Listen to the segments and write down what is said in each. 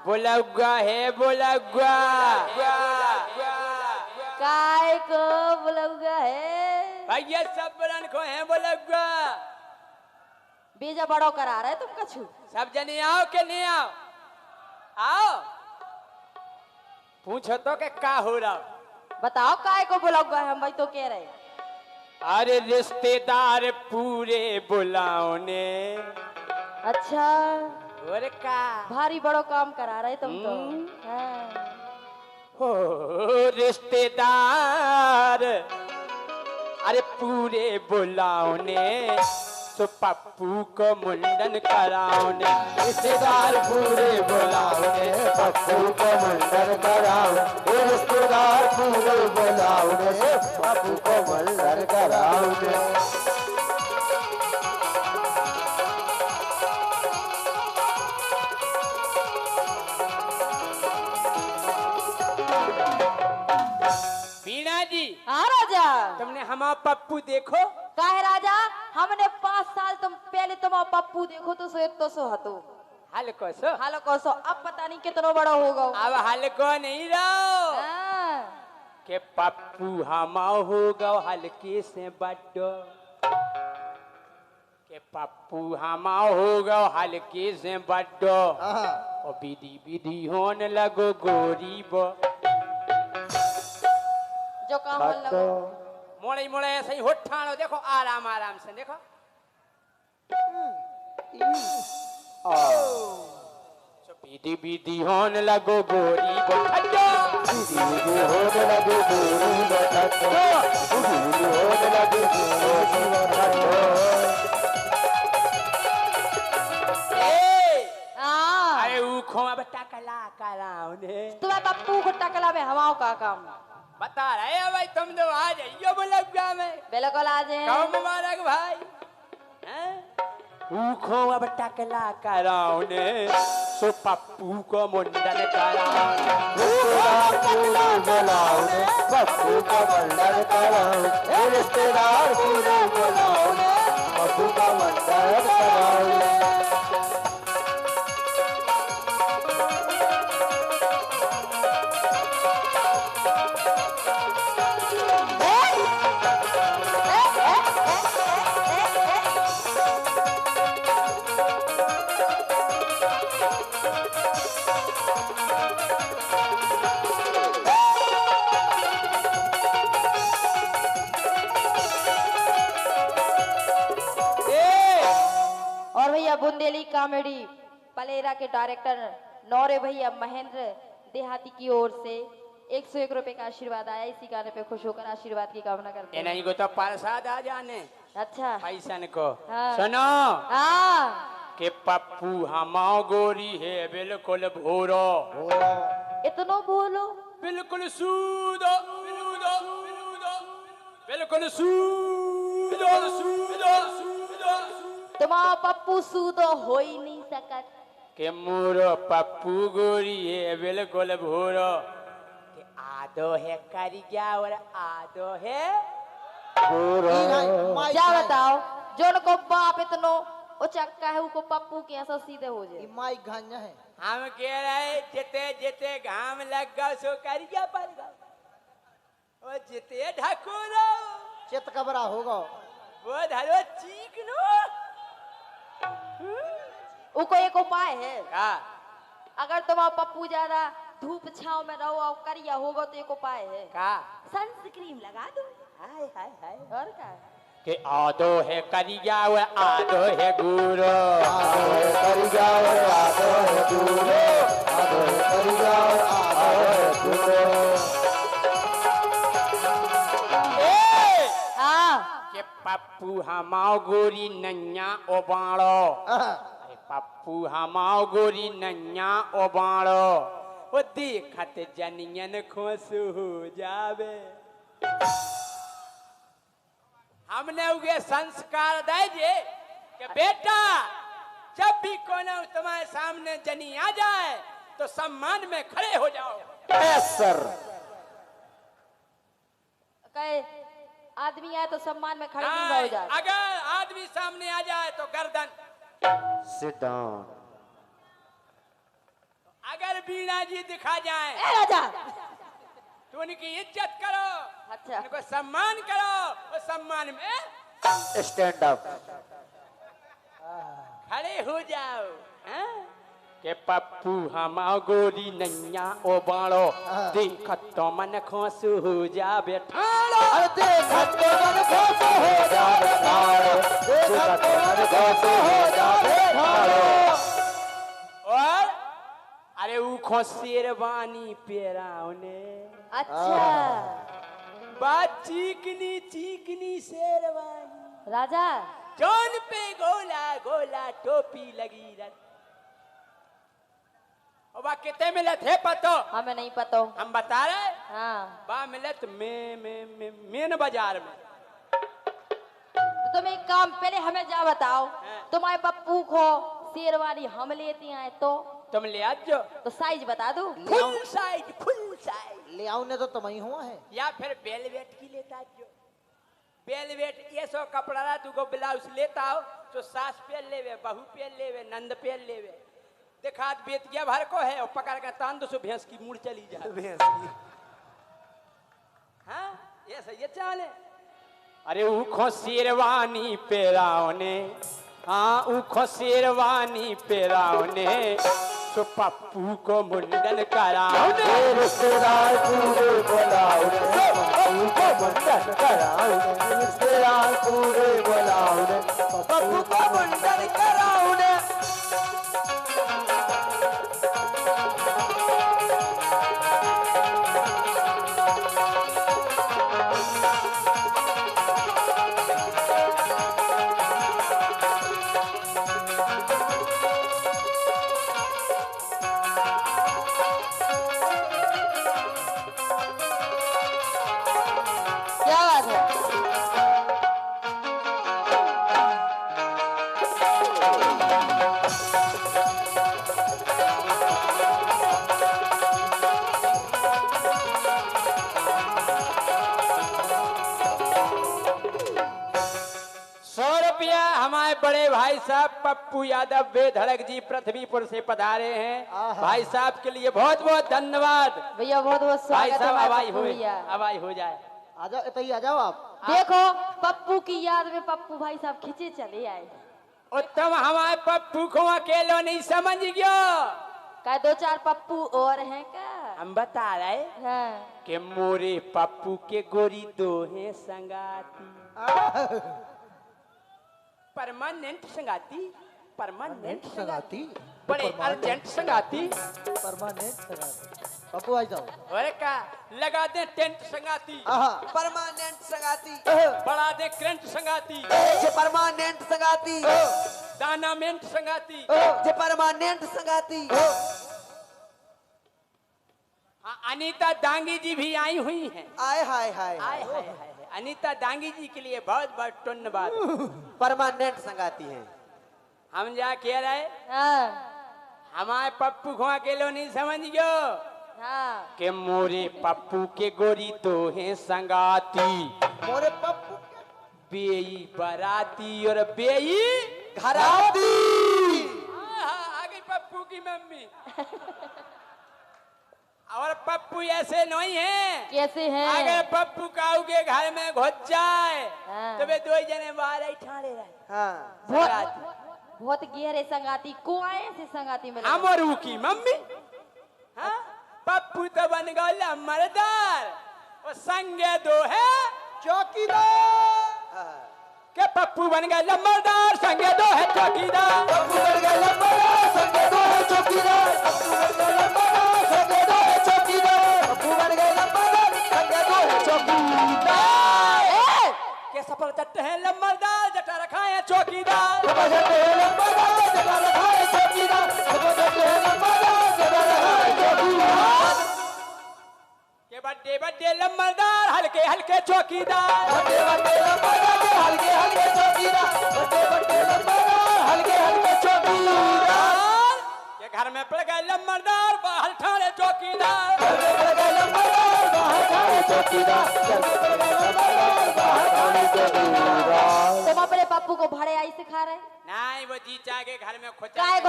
बोलौगा है बोलौगा। काय को बोलौगा है भैया सब बरन को है बोलौगा। बीजा बड़ो करा रहे तुम कछु। सब जने आओ के नहीं आओ। आओ पूछो तो के का हो रहा। बताओ काय को बोलौगा है हम भाई तो कह रहे। अरे रिश्तेदार पूरे बुलाओ ने। अच्छा और का भारी बड़ो काम करा रहे तुम तो। हाँ। हो रिश्तेदार अरे पूरे बुलाओ ने तो पप्पू को मुंडन कराओ ने। रिश्तेदार पूरे बुलाओ ने पप्पू को मुंडन कराओ। रिश्तेदार पूरे बुलाओ ने पप्पू को मुंडन कराओ ने। बीना जी हाँ राजा तुमने हमारा पप्पू देखो। काहे राजा हमने 5 साल तुम पहले तुम्हारा पप्पू देखो तो सो हतो। हल्को सो हालो कोसो अब पता नहीं कितना बड़ा होगा। अब हल्को नहीं रहो हाँ। के पप्पू हमा होगा हल्के से बड्डो। के पप्पू हमा होगा हल्के से बड्डो। और विधि विधि होने लगो गोरी बो। जो काम होने लगो मोड़े मोड़े ऐसे ही होठानो देखो आराम आराम से देखो। विधि विधि होने लगो गोरी बो ठड्डो। विधि विधि होने लगे गोरी बो ठड्डो। विधि विधि होने लगे गोरी बो ठड्डो। अरे ऊखों अब टकला कराओ ने। तुम्हारे पप्पू को टकला में हवाओं का काम बता रहे हो भाई तुम तो आ जाइयो बोलौगा में। बिल्कुल आ जाए। कहो मुबारक भाई। ऊखों अब टकला कराओ ने सो पप्पू को मुंडन कराओ। रिश्तेदार पूरे बुलाओ ने पप्पू को मुंडन कराओ। रिश्तेदार पूरे बुलाओ ने पप्पू का मुंडन कराओ। और भैया बुंदेली कॉमेडी पलेरा के डायरेक्टर नौरे भैया महेंद्र देहाती की ओर से 101 रुपए का आशीर्वाद आया। इसी गाने पे खुश होकर आशीर्वाद की कामना करते हैं। नहीं को तो प्रसाद आ जाने अच्छा पैसन को। हाँ। सुनो हाँ के पप्पू हमाओ गोरी है बिल्कुल भोरो। इतनो बोलो बिल्कुल सूदो सूदो बिल्कुल सूदो सूदो सूदो। तुम्हारा पप्पू सूदो हो ही नहीं सकत। के मोरो पप्पू गोरी है बिल्कुल भोरो। के आदो है करिया और आदो है क्या बताओ जोन को बाप इतनो उचक्का है उको पप्पू के ऐसा सीधे हो जाए। माई घान्या है। हम कह रहे जिते जिते घाम लग गो सो करिया पर गो। और जिते ढकोरो चित कबरा होगा। वो धरो चीक नो। उको एक उपाय है। का अगर तुम्हारा पप्पू ज्यादा धूप छांव में रहो और करिया होगा तो एक उपाय है। का सनस्क्रीन लगा दो। हाय हाय हाय। और क्या के आदो है करिया और आदो है गुरो। आदो है करिया और आदो है गुरो। आदो है करिया और आदो है गुरो। हाँ के पप्पू हमाओ गोरी नन्या ओबाड़ो। पप्पू हमाओ गोरी नन्या ओबाड़ो। वो देखत जनियन खुश हो जावे। हमने उगे संस्कार दे जे कि बेटा जब भी कोई तुम्हारे सामने जनी आ जाए तो सम्मान में खड़े हो जाओ। सर कहे आदमी आए तो सम्मान में खड़े नहीं हो जाए। अगर आदमी सामने आ जाए तो गर्दन। Sit down. अगर बीणा जी दिखा जाए ए राजा तो उनकी इज्जत करो, अच्छा उनको सम्मान करो, और सम्मान में स्टैंड अप। खड़े हो जाओ। हैं? के पप्पू हम गोरी नैया ओ बाड़ो देखत तो मन खुश हो जा बेठाड़ो। अरे देखत तो मन खुश हो जावे ठाड़ो, देखत तो मन खुश हो जावे ठाड़ो। और अरे ऊ शेरवानी पेरावने अच्छा बात चीकनी चीकनी शेरवानी राजा जौन पे गोला गोला टोपी लगी रत। और बा कितने मिलत है पतो? हमें नहीं पता हम बता रहे हाँ बा मिलत मेन बाजार में। तो तुम एक काम पहले हमें जा बताओ हाँ। तुम्हारे पप्पू को शेरवानी हम लेते आए तो तुम ले आजो तो साइज बता दो फुल साइज ले आऊ ने तो तुम्हें हुआ है। या फिर बेलवेट की लेता जो बेलवेट ये सो कपड़ा रहा तू को ब्लाउज लेता हो तो सास पहन लेवे, बहू पहन लेवे, नंद पहन लेवे। देखा बेतिया भर को है और पकड़ कर तान दो सो भैंस की मुड़ चली जाए। हाँ ये सही है चाले। अरे ऊ शेरवानी पेरावने, हाँ ऊ शेरवानी पेरावने तो पप्पू को मुंडन कराओने। रिश्तेदार पूरे बुलाओने, पप्पू को मुंडन कराओने, रिश्तेदार पूरे बुलाओने, पप्पू को मुंडन कराओने। क्या बात है हमारे बड़े भाई साहब पप्पू यादव बेधड़क जी पृथ्वीपुर से पधारे हैं। आहा। भाई साहब के लिए बहुत बहुत धन्यवाद। भैया बहुत बहुत भाई स्वागत है साहब हमारे हवाई पप्पू हो भैया। हवाई हो जाए। आ जाओ इतनी आ जाओ आप। देखो पप्पू की याद में पप्पू भाई साहब खींचे चले आए। उत्तम हमारे पप्पू को अकेलो नहीं समझ गयो। क्या दो चार पप्पू और हैं क्या? हम बता रहे हाँ। कि मोरे पप्पू के गोरी दो हैं संगाती, परमानेंट संगाती, परमानेंट संगाती, बड़े अर्जेंट संगाती। परमानेंट संगाती। पप्पू आ जाओ। और का लगा दे टेंट संगाती, परमानेंट संगाती, बढ़ा दे करंट संगाती, जे परमानेंट संगाती, डायनामेंट संगाती। जे परमानेंट संगाती। हाँ, अनीता डांगी जी भी आई हुई हैं। आय हाय हाय आय हाय हाय। अनीता डांगी जी के लिए बहुत बहुत धन्यवाद। परमानेंट संगाती है। हम जा कह रहे हाँ। हमारे पप्पू को अकेलो नहीं समझ गयो हाँ। कि मोरे पप्पू के गोरी तो हैं संगाती, मोरे पप्पू बेई बराती और बेई घराती। आ गई पप्पू की मम्मी। और पप्पू ऐसे नहीं है, कैसे हैं? अगर पप्पू काऊ के घर में घुस जाए हाँ। तो वे दो जने बाहर ही ठाड़े रहे। हाँ। संगाती। बहुत गहरे संगाती कुआए से संगाती में हम और की मम्मी। हाँ? पप्पू तो बन गया मर्दार और संगे दो है चौकीदार। के पप्पू बन गया मर्दार संगे दो है चौकीदार। पप्पू बन गया लंबा संगे दो है चौकीदार। पप्पू बन गया लंबा संगे दो है चौकीदार। पप्पू बन गया लंबा संगे दो है चौकीदार। के सफल चट्टे हैं लंबरदार जटा रखा है चौकीदार। जबरदस्त है लंबा जटा रखा है चौकीदार। जबरदस्त है लंबा जटा रखा है चौकीदार। के बड्डे बड्डे लंबरदार हल्के हल्के चौकीदार। बड़े बड़े लंबा हल्के हल्के चौकीदार। बड़े बड़े लंबा हल्के हल्के चौकीदार। के घर में पड़ गए लंबरदार बाहर ठाणे चौकीदार। घर में पड़ गए लंबरदार बाहर ठाणे चौकीदार। घर में पड़ गए लंबरदार बाहर ठाणे चौकीदार। तुम अपने पप्पू को भाड़े आई सिखा रहे? नहीं वो जी चाह के घर में काय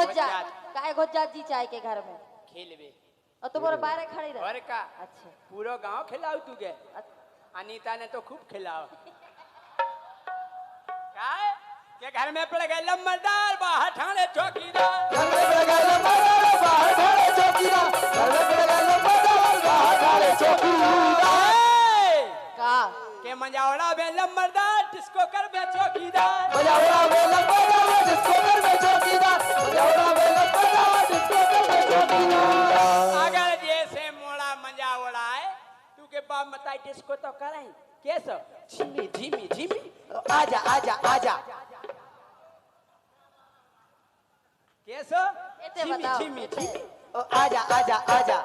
घुस जा जी चाय के घर में। खेलवे और तुम्हारे बाहर खड़ी रह। और का अच्छा पूरा गांव खिलाओ तू गे अच्छा। अनीता ने तो खूब खिलाओ क्या है? के घर में पड़ गए लम्बरदार बाहर ठाणे चौकीदार घर में पड़ गए लंबरदार बाहर ठाणे चौकीदार घर में पड़ गए लंबरदार बाहर ठाणे चौकीदार का के मजावड़ा बे लम्बरदार जिसको कर बे चौकीदार मजावड़ा में लंबरदार जिसको कर में चौकीदार मजावड़ा में लंबरदार जिसको कर में चौकीदार अगर जैसे मोड़ा मजावड़ा है तू के बाप बताई जिसको तो कराई कैसो झिमी झिमी झिमी आजा आजा आजा कैसो इते झिमी बताओ झिमी इते झिमी आजा आजा आजा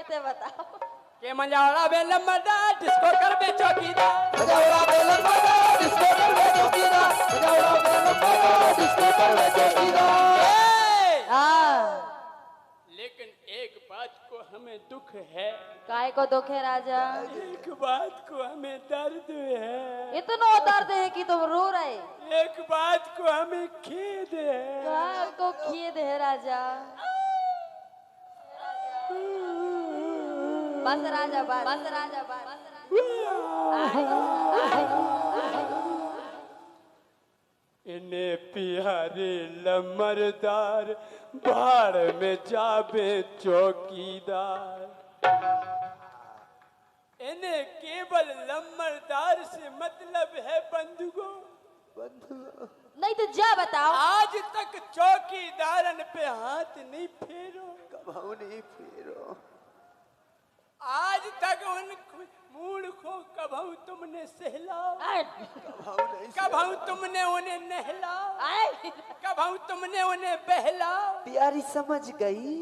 इते बताओ के मजावड़ा बे लम्बरदार जिसको कर बे चौकीदार मजावड़ा में लंबरदार जिसको कर में चौकीदार मजावड़ा में लंबरदार जिसको कर में चौकीदार हाँ लेकिन एक बात को हमें दुख है काय को दुख है राजा एक बात को हमें दर्द है इतना दर्द है कि तुम रो रहे एक बात को हमें खेद है काय को खेद है राजा बस राजा बस राजा बस इन्हें प्यारे लमरदार बाढ़ में जाबे चौकीदार इन्हें केवल लमरदार से मतलब है बंधुओं नहीं तो जा बताओ आज तक चौकीदारन पे हाथ नहीं फेरो कभाऊ नहीं फेरो आज तक उन मूर्खों कभू तुमने सहलाओ कभाऊ नहीं कभू तुमने उन्हें नहलाओ कभू तुमने उन्हें बहलाओ प्यारी समझ गई